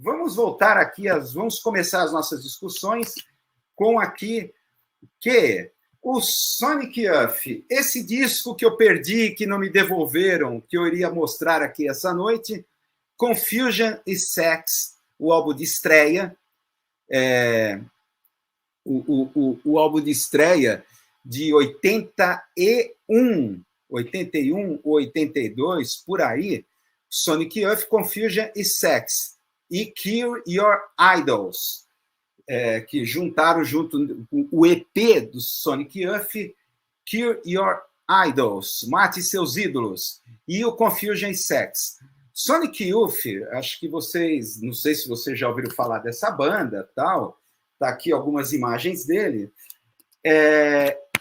vamos voltar aqui, vamos começar as nossas discussões com aqui que o Sonic Youth, esse disco que eu perdi, que não me devolveram, que eu iria mostrar aqui essa noite, Confusion e Sex, o álbum de estreia, o álbum de estreia de 81 ou 82, por aí, Sonic Youth, Confusion e Sex, e Cure Your Idols, que juntaram junto o EP do Sonic Youth, Cure Your Idols, Mate Seus Ídolos, e o Confusion e Sex. Sonic Youth, acho que vocês, não sei se vocês já ouviram falar dessa banda, tal, tá aqui algumas imagens dele.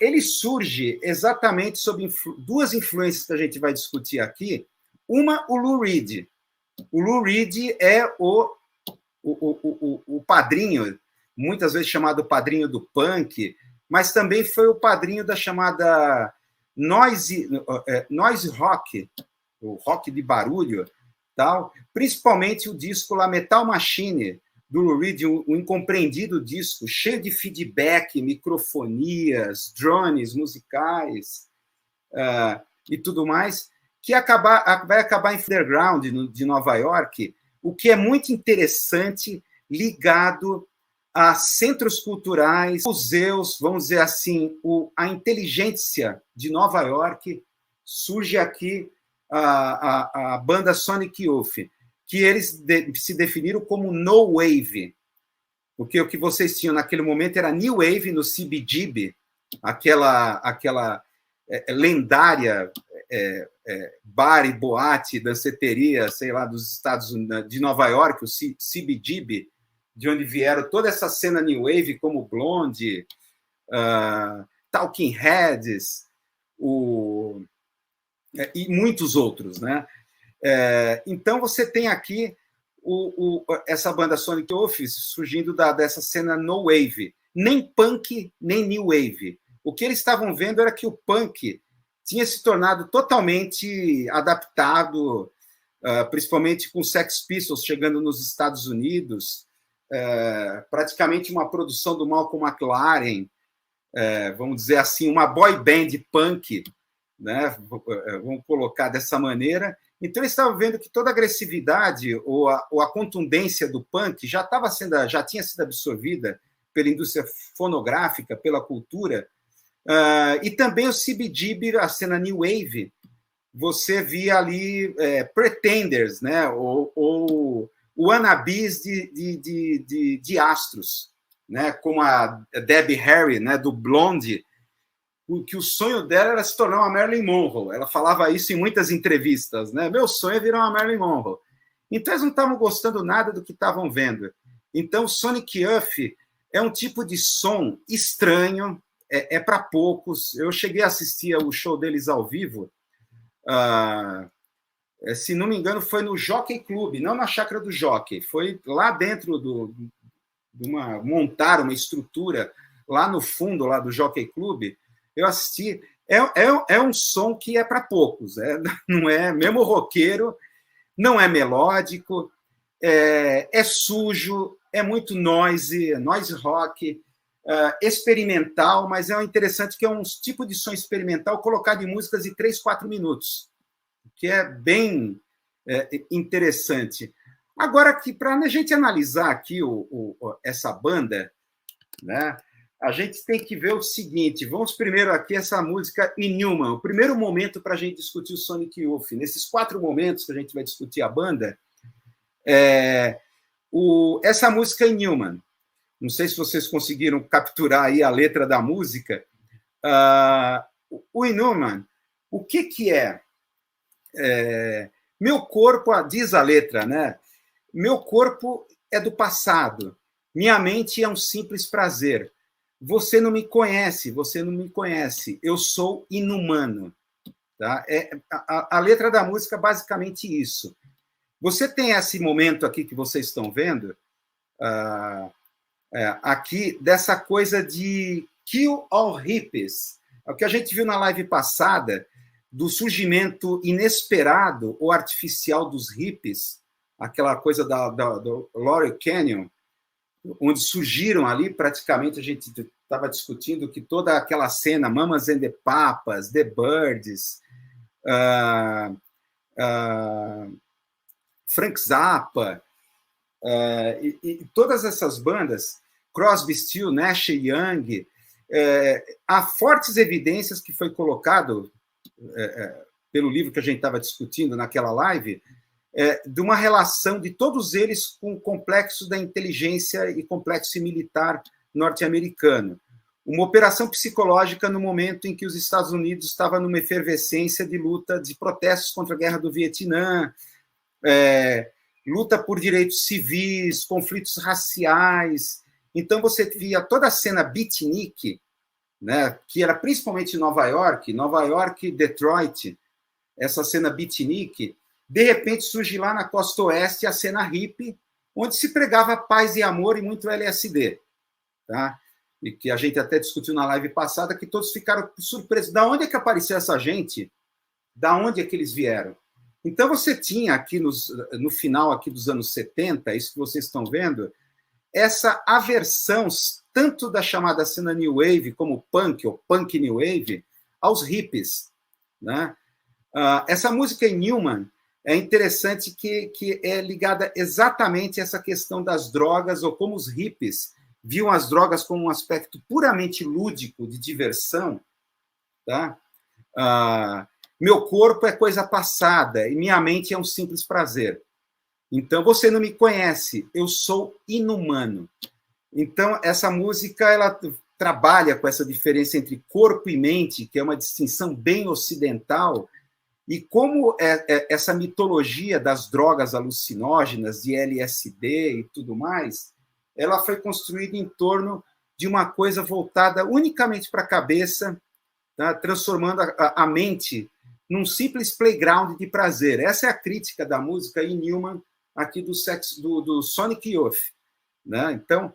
Ele surge exatamente sob duas influências que a gente vai discutir aqui. Uma, o Lou Reed. O Lou Reed é o padrinho, muitas vezes chamado padrinho do punk, mas também foi o padrinho da chamada noise rock, o rock de barulho, tal. Principalmente o disco lá, Metal Machine, do Lou Reed, um incompreendido disco, cheio de feedback, microfonias, drones musicais e tudo mais, que vai acabar em Underground, de Nova York, o que é muito interessante, ligado a centros culturais, museus, vamos dizer assim, a inteligência de Nova York. Surge aqui a banda Sonic Youth, que eles se definiram como No Wave, porque o que vocês tinham naquele momento era New Wave no CBGB, aquela lendária bar e boate, danceteria, sei lá, dos Estados Unidos, de Nova York, o CBGB, de onde vieram toda essa cena New Wave, como Blonde, Talking Heads, e muitos outros, né? Então, você tem aqui essa banda Sonic Youth surgindo dessa cena no wave, nem punk, nem new wave. O que eles estavam vendo era que o punk tinha se tornado totalmente adaptado, principalmente com Sex Pistols chegando nos Estados Unidos, praticamente uma produção do Malcolm McLaren, vamos dizer assim, uma boy band punk, né? Vamos colocar dessa maneira. Então, eles estavam vendo que toda a agressividade ou a contundência do punk já tinha sido absorvida pela indústria fonográfica, pela cultura, e também o CBGB, a cena New Wave, você via ali pretenders, né? ou wannabes de astros, né? Como a Debbie Harry, né? Do Blonde, que o sonho dela era se tornar uma Marilyn Monroe. Ela falava isso em muitas entrevistas, né? Meu sonho é virar uma Marilyn Monroe. Então, eles não estavam gostando nada do que estavam vendo. Então, Sonic Youth é um tipo de som estranho, para poucos. Eu cheguei a assistir o show deles ao vivo, se não me engano, foi no Jockey Club, não na Chácara do Jockey, foi lá dentro montar uma estrutura lá no fundo lá do Jockey Club. Eu assisti, é um som que é para poucos, não é, mesmo roqueiro, não é melódico, é sujo, é muito noise rock, experimental, mas é interessante que é um tipo de som experimental colocado em músicas de 3, 4 minutos, que é bem interessante. Agora, para a gente analisar aqui essa banda, né? A gente tem que ver o seguinte, vamos primeiro aqui essa música Inhuman, o primeiro momento para a gente discutir o Sonic Youth. Nesses 4 momentos que a gente vai discutir a banda, essa música Inhuman, não sei se vocês conseguiram capturar aí a letra da música. O Inhuman, o que é? Meu corpo, diz a letra, né? Meu corpo é do passado, minha mente é um simples prazer. Você não me conhece, eu sou inumano. Tá? A letra da música é basicamente isso. Você tem esse momento aqui que vocês estão vendo, aqui, dessa coisa de kill all hippies. O que a gente viu na live passada, do surgimento inesperado ou artificial dos hippies, aquela coisa do Laurel Canyon, onde surgiram ali, praticamente, a gente estava discutindo que toda aquela cena, Mamas and the Papas, The Byrds, Frank Zappa, e todas essas bandas, Crosby, Stills, Nash Young, há fortes evidências que foi colocado pelo livro que a gente estava discutindo naquela live, de uma relação de todos eles com o complexo da inteligência e complexo militar norte-americano. Uma operação psicológica no momento em que os Estados Unidos estavam numa efervescência de luta, de protestos contra a guerra do Vietnã, luta por direitos civis, conflitos raciais. Então, você via toda a cena beatnik, né, que era principalmente em Nova York, Detroit, essa cena beatnik. De repente, surge lá na costa oeste a cena hippie, onde se pregava paz e amor e muito LSD. Tá? E que a gente até discutiu na live passada, que todos ficaram surpresos. Da onde é que apareceu essa gente? Da onde é que eles vieram? Então, você tinha aqui no final aqui dos anos 70, isso que vocês estão vendo, essa aversão, tanto da chamada cena New Wave, como punk, ou punk New Wave, aos hippies. Né? Essa música em Newman é interessante que é ligada exatamente a essa questão das drogas, ou como os hippies viam as drogas como um aspecto puramente lúdico, de diversão. Tá? Meu corpo é coisa passada e minha mente é um simples prazer. Então, você não me conhece, eu sou inumano. Então, essa música ela trabalha com essa diferença entre corpo e mente, que é uma distinção bem ocidental, e como essa mitologia das drogas alucinógenas, de LSD e tudo mais, ela foi construída em torno de uma coisa voltada unicamente para a cabeça, tá? Transformando a mente num simples playground de prazer. Essa é a crítica da música em Newman, aqui do Sonic Youth. Né? Então,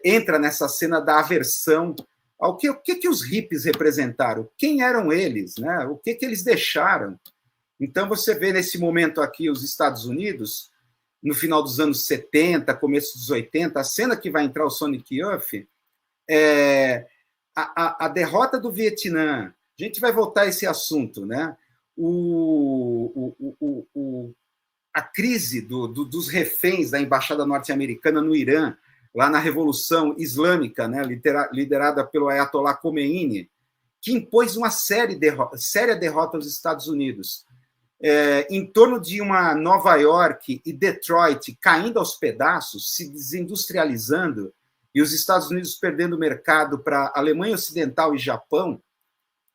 entra nessa cena da aversão ao que os hippies representaram, quem eram eles, né? O que eles deixaram. Então, você vê nesse momento aqui os Estados Unidos, no final dos anos 70, começo dos 80, a cena que vai entrar o Sonic Youth é a derrota do Vietnã. A gente vai voltar a esse assunto, né? A crise dos reféns da embaixada norte-americana no Irã, lá na Revolução Islâmica, né, liderada pelo Ayatollah Khomeini, que impôs uma séria derrota aos Estados Unidos. Em torno de uma Nova York e Detroit caindo aos pedaços, se desindustrializando, e os Estados Unidos perdendo mercado para a Alemanha Ocidental e Japão.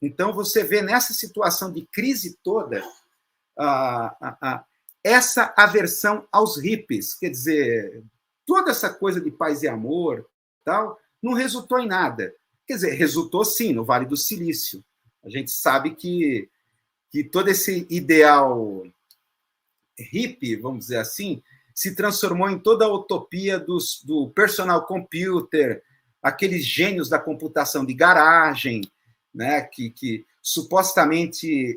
Então, você vê nessa situação de crise toda essa aversão aos hippies, quer dizer, toda essa coisa de paz e amor, tal, não resultou em nada. Quer dizer, resultou sim no Vale do Silício. A gente sabe que todo esse ideal hippie, vamos dizer assim, se transformou em toda a utopia do personal computer, aqueles gênios da computação de garagem, né, que supostamente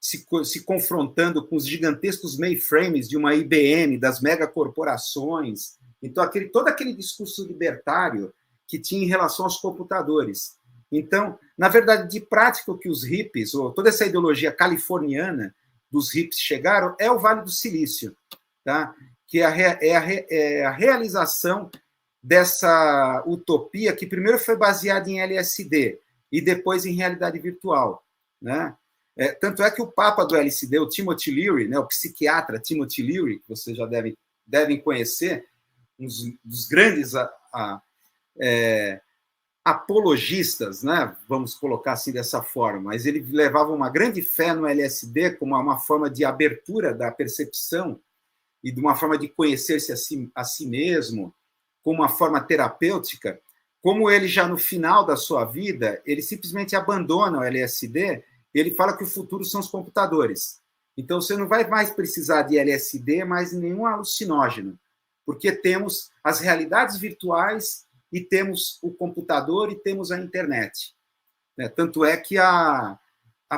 se confrontando com os gigantescos mainframes de uma IBM, das megacorporações. Então, todo aquele discurso libertário que tinha em relação aos computadores. Então, na verdade, de prática, o que os hippies, ou toda essa ideologia californiana dos hippies chegaram, é o Vale do Silício, tá? Que é a realização dessa utopia que primeiro foi baseada em LSD e depois em realidade virtual, né? Tanto é que o papa do LSD, o Timothy Leary, né, o psiquiatra Timothy Leary, que vocês já devem conhecer, um dos grandes apologistas, né, vamos colocar assim dessa forma, mas ele levava uma grande fé no LSD como uma forma de abertura da percepção e de uma forma de conhecer-se a si mesmo, como uma forma terapêutica. Como ele já no final da sua vida, ele simplesmente abandona o LSD. Ele fala que o futuro são os computadores. Então, você não vai mais precisar de LSD, mais nenhum alucinógeno, porque temos as realidades virtuais e temos o computador e temos a internet. Tanto é que a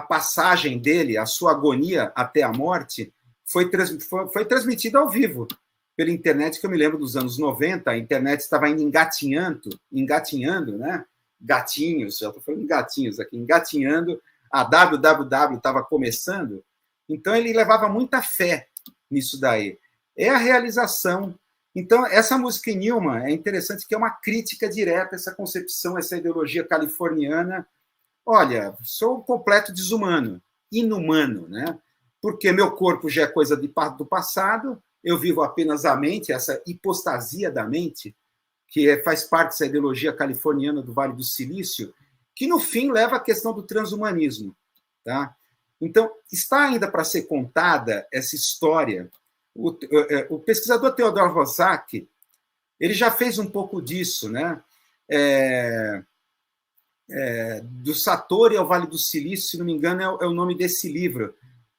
passagem dele, a sua agonia até a morte, foi transmitido ao vivo pela internet, que eu me lembro dos anos 90, a internet estava ainda engatinhando, né? Gatinhos, já estou falando gatinhos aqui, engatinhando, a www estava começando, então ele levava muita fé nisso daí. É a realização. Então, essa música em Newman é interessante, que é uma crítica direta a essa concepção, essa ideologia californiana. Olha, sou um completo desumano, inumano, né? Porque meu corpo já é coisa do passado, eu vivo apenas a mente, essa hipostasia da mente, que faz parte dessa ideologia californiana do Vale do Silício, que, no fim, leva à questão do transhumanismo. Tá? Então, está ainda para ser contada essa história. O pesquisador Theodor Roszak, ele já fez um pouco disso, né? Do Satori ao Vale do Silício, se não me engano, é o nome desse livro,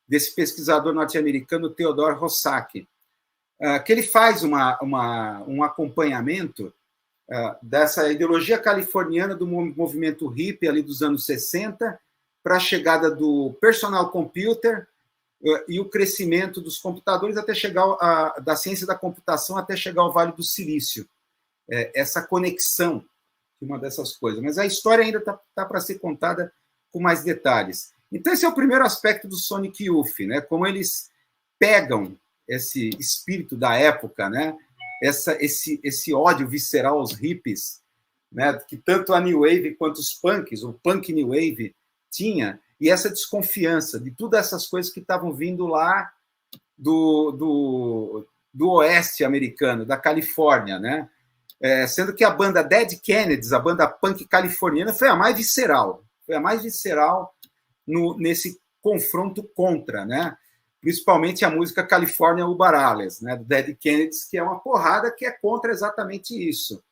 desse pesquisador norte-americano, Theodor Roszak, que ele faz um acompanhamento dessa ideologia californiana do movimento hippie ali dos anos 60 para a chegada do personal computer e o crescimento dos computadores até chegar da ciência da computação até chegar ao Vale do Silício. Essa conexão, uma dessas coisas. Mas a história ainda tá para ser contada com mais detalhes. Então, esse é o primeiro aspecto do Sonic Youth, né? Como eles pegam esse espírito da época, né? Esse ódio visceral aos hippies, né? Que tanto a New Wave quanto os punks, o punk New Wave, tinha, e essa desconfiança de todas essas coisas que estavam vindo lá do oeste americano, da Califórnia, né? Sendo que a banda Dead Kennedys, a banda punk californiana, foi a mais visceral. Foi a mais visceral nesse confronto contra, né? Principalmente a música California Uberales, né? Do Dead Kennedys, que é uma porrada que é contra exatamente isso.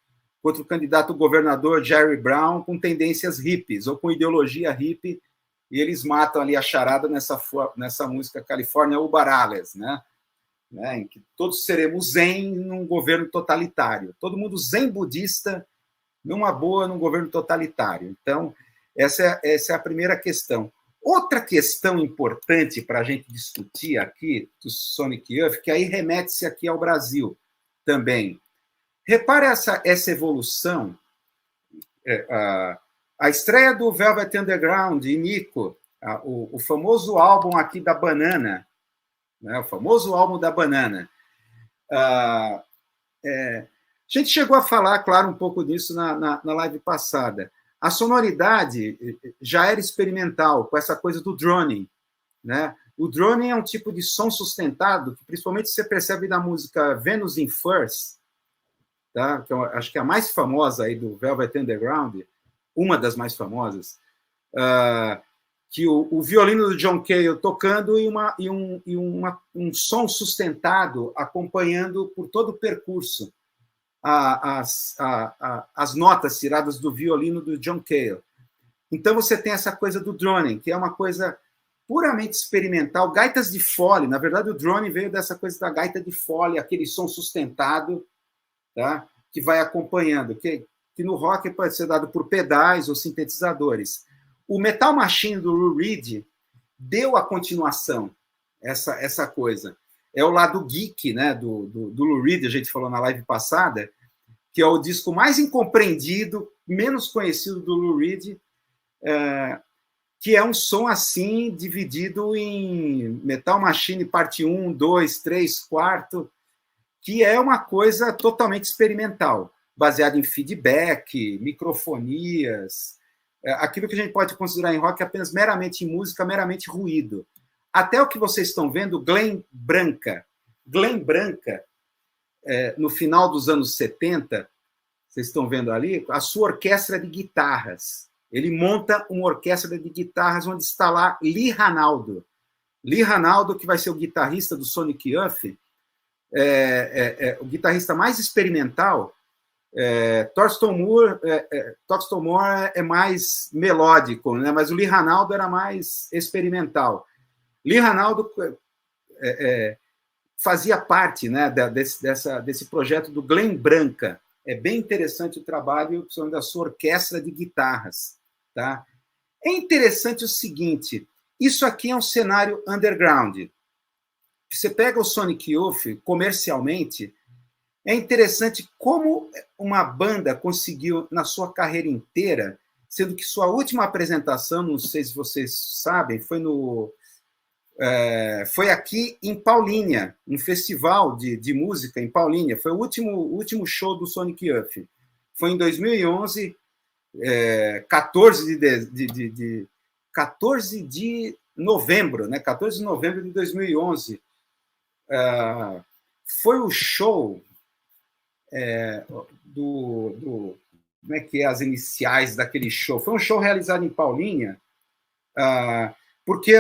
Contra o candidato governador Jerry Brown com tendências hippies, ou com ideologia hippie, e eles matam ali a charada nessa música California Uberales, né? Em que todos seremos zen num governo totalitário. Todo mundo zen budista, numa boa, num governo totalitário. Então, essa é a primeira questão. Outra questão importante para a gente discutir aqui do Sonic Youth, que aí remete-se aqui ao Brasil também. Repare essa evolução. A estreia do Velvet Underground e Nico, o famoso álbum aqui da Banana, né, o famoso álbum da Banana. A gente chegou a falar, claro, um pouco disso na live passada. A sonoridade já era experimental, com essa coisa do droning, né? O droning é um tipo de som sustentado, que principalmente você percebe na música Venus in Furs, tá? Que eu acho que é a mais famosa aí do Velvet Underground, uma das mais famosas, que o violino do John Cale tocando e um som sustentado acompanhando por todo o percurso as notas tiradas do violino do John Cale. Então você tem essa coisa do droning, que é uma coisa puramente experimental, gaitas de fole. Na verdade, o droning veio dessa coisa da gaita de fole, aquele som sustentado, tá? Que vai acompanhando, que no rock pode ser dado por pedais ou sintetizadores. O Metal Machine do Lou Reed deu a continuação, essa coisa. É o lado geek, né, do Lou Reed, a gente falou na live passada, que é o disco mais incompreendido, menos conhecido do Lou Reed, que é um som assim, dividido em Metal Machine parte 1, 2, 3, 4, que é uma coisa totalmente experimental, baseada em feedback, microfonias, aquilo que a gente pode considerar em rock apenas meramente em música, meramente ruído. Até o que vocês estão vendo, Glenn Branca. Glenn Branca, no final dos anos 70, vocês estão vendo ali, a sua orquestra de guitarras. Ele monta uma orquestra de guitarras onde está lá Lee Ranaldo. Lee Ranaldo, que vai ser o guitarrista do Sonic Youth, o guitarrista mais experimental. Thurston Moore é mais melódico, né? Mas o Lee Ranaldo era mais experimental. Lee Ranaldo fazia parte, né, desse projeto do Glenn Branca. É bem interessante o trabalho da sua orquestra de guitarras. Tá? É interessante o seguinte, isso aqui é um cenário underground. você pega o Sonic Youth comercialmente, é interessante como uma banda conseguiu, na sua carreira inteira, sendo que sua última apresentação, não sei se vocês sabem, foi aqui em Paulínia, um festival de música em Paulínia. Foi o último show do Sonic Youth. Foi em 2011, 14 de novembro, né? 14 de novembro de 2011. Foi o show como é que é as iniciais daquele show? Foi um show realizado em Paulínia, porque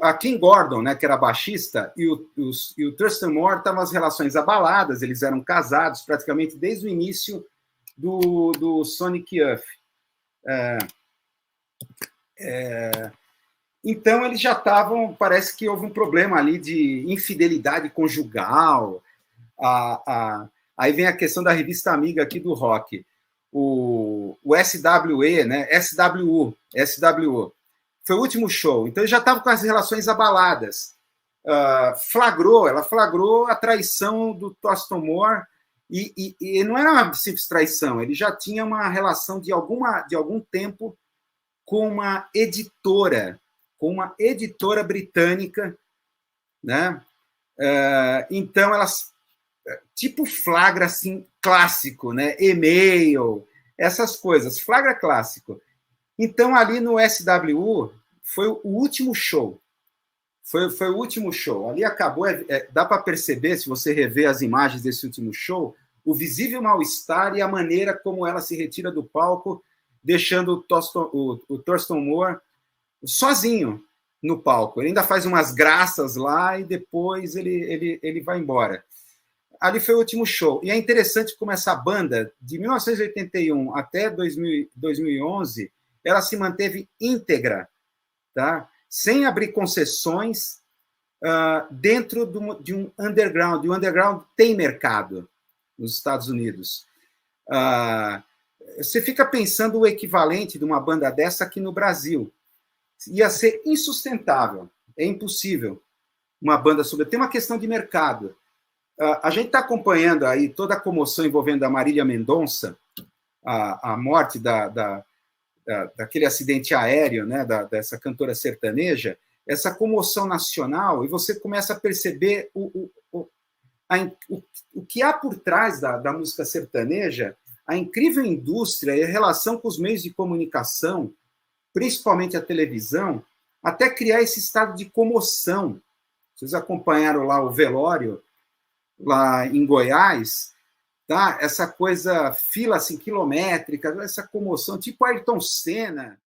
a Kim Gordon, né, que era baixista, e o Thurston Moore estavam as relações abaladas, eles eram casados praticamente desde o início do Sonic Youth. Então, eles já estavam, parece que houve um problema ali de infidelidade conjugal. Aí vem a questão da revista amiga aqui do rock, o SWE, né? SWU. Foi o último show. Então, ele já estava com as relações abaladas. Ela flagrou a traição do Thurston Moore, e não era uma simples traição, ele já tinha uma relação de algum tempo com uma editora britânica, né? Então, elas tipo flagra assim clássico, né? E-mail, essas coisas, flagra clássico. Então, ali no SWU, foi o último show. Foi o último show. Ali acabou, dá para perceber, se você rever as imagens desse último show, o visível mal-estar e a maneira como ela se retira do palco, deixando o Thurston Moore sozinho no palco. Ele ainda faz umas graças lá e depois ele vai embora. Ali foi o último show. E é interessante como essa banda, de 1981 até 2011, ela se manteve íntegra, tá? Sem abrir concessões dentro de um underground. E o underground tem mercado nos Estados Unidos. Você fica pensando o equivalente de uma banda dessa aqui no Brasil. Ia ser insustentável, é impossível uma banda sobre. Tem uma questão de mercado. A gente está acompanhando aí toda a comoção envolvendo a Marília Mendonça, a morte daquele acidente aéreo, né, dessa cantora sertaneja, essa comoção nacional, e você começa a perceber o que há por trás da música sertaneja, a incrível indústria e a relação com os meios de comunicação, principalmente a televisão, até criar esse estado de comoção. Vocês acompanharam lá o velório, lá em Goiás, tá? Essa coisa, fila assim, quilométrica, essa comoção, tipo Ayrton Senna.